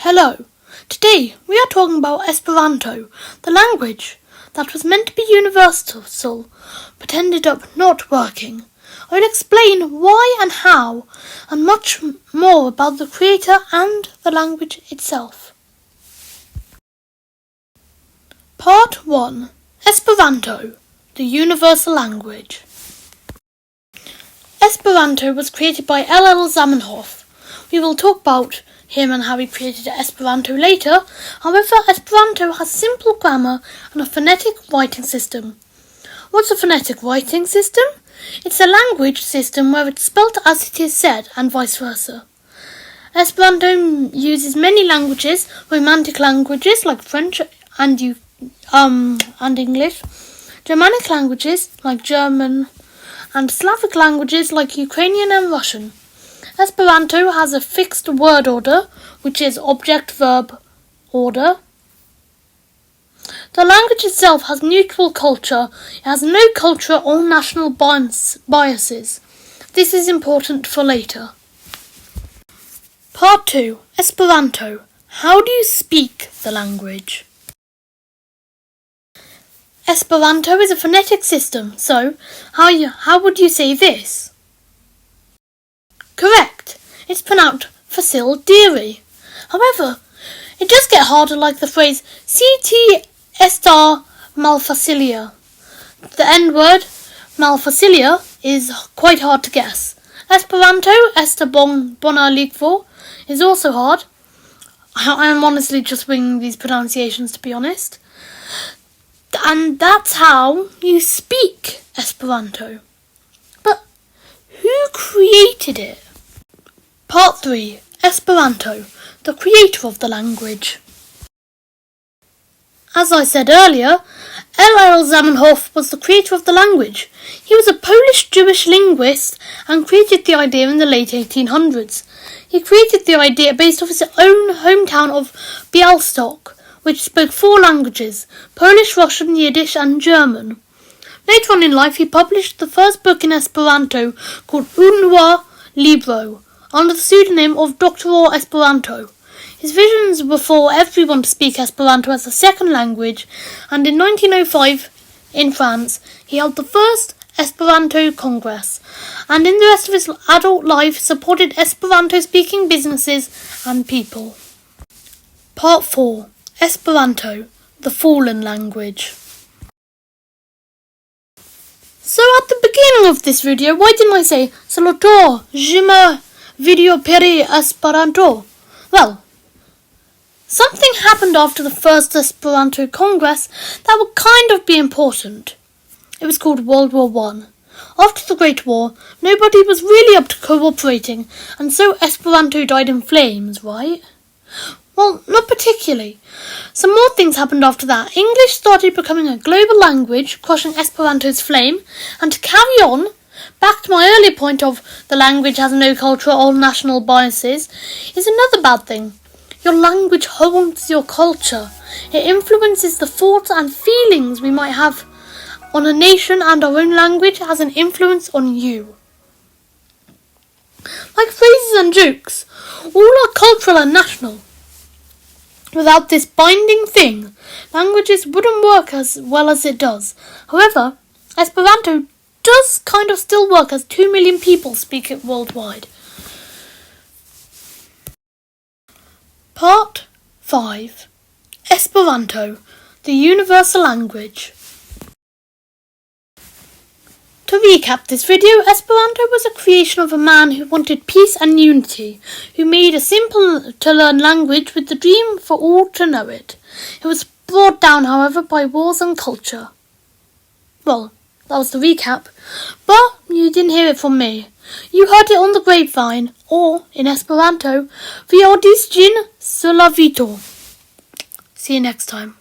Hello, today we are talking about Esperanto, the language that was meant to be universal but ended up not working. I will explain why and how, and much more about the creator and the language itself. Part 1. Esperanto, the universal language. Esperanto was created by L.L. Zamenhof. We will talk about him and how he created Esperanto later. However, Esperanto has simple grammar and a phonetic writing system. What's a phonetic writing system? It's a language system where it's spelt as it is said and vice versa. Esperanto uses many languages, romantic languages like French and English, Germanic languages like German, and Slavic languages like Ukrainian and Russian. Esperanto has a fixed word order, which is object-verb order. The language itself has neutral culture. It has no cultural or national biases. This is important for later. Part 2. Esperanto. How do you speak the language? Esperanto is a phonetic system, so how would you say this? Correct. It's pronounced facile diri. However, it does get harder, like the phrase "Ct estar malfacilia." The end word malfacilia is quite hard to guess. Esperanto esta bona lingvo is also hard. I'm honestly just winging these pronunciations, to be honest. And that's how you speak Esperanto. But who created it? Part 3. Esperanto, the creator of the language. As I said earlier, L.L. Zamenhof was the creator of the language. He was a Polish-Jewish linguist and created the idea in the late 1800s. He created the idea based off his own hometown of Białystok, which spoke 4 languages: Polish, Russian, Yiddish and German. Later on in life, he published the first book in Esperanto called Unua Libro, under the pseudonym of Dr. Esperanto. His visions were for everyone to speak Esperanto as a second language, and in 1905, in France, he held the first Esperanto Congress, and in the rest of his adult life supported Esperanto-speaking businesses and people. Part 4. Esperanto, the fallen language. So at the beginning of this video, why didn't I say Saluton, je me video peri Esperanto? Well, something happened after the first Esperanto Congress that would kind of be important. It was called World War I. After the Great War, nobody was really up to cooperating, and so Esperanto died in flames, right? Well, not particularly. Some more things happened after that. English started becoming a global language, crushing Esperanto's flame, and to carry on, back to my earlier point of the language has no cultural or national biases, is another bad thing. Your language holds your culture. It influences the thoughts and feelings we might have on a nation, and our own language has an influence on you. Like phrases and jokes, all are cultural and national. Without this binding thing, languages wouldn't work as well as it does. However, Esperanto does kind of still work, as 2 million people speak it worldwide. Part 5. Esperanto, the universal language. To recap this video, Esperanto was a creation of a man who wanted peace and unity, who made a simple-to-learn language with the dream for all to know it. It was brought down, however, by wars and culture. Well, that was the recap, but you didn't hear it from me. You heard it on the Grapevine, or, in Esperanto, Vi audis ĝin sur la vito. See you next time.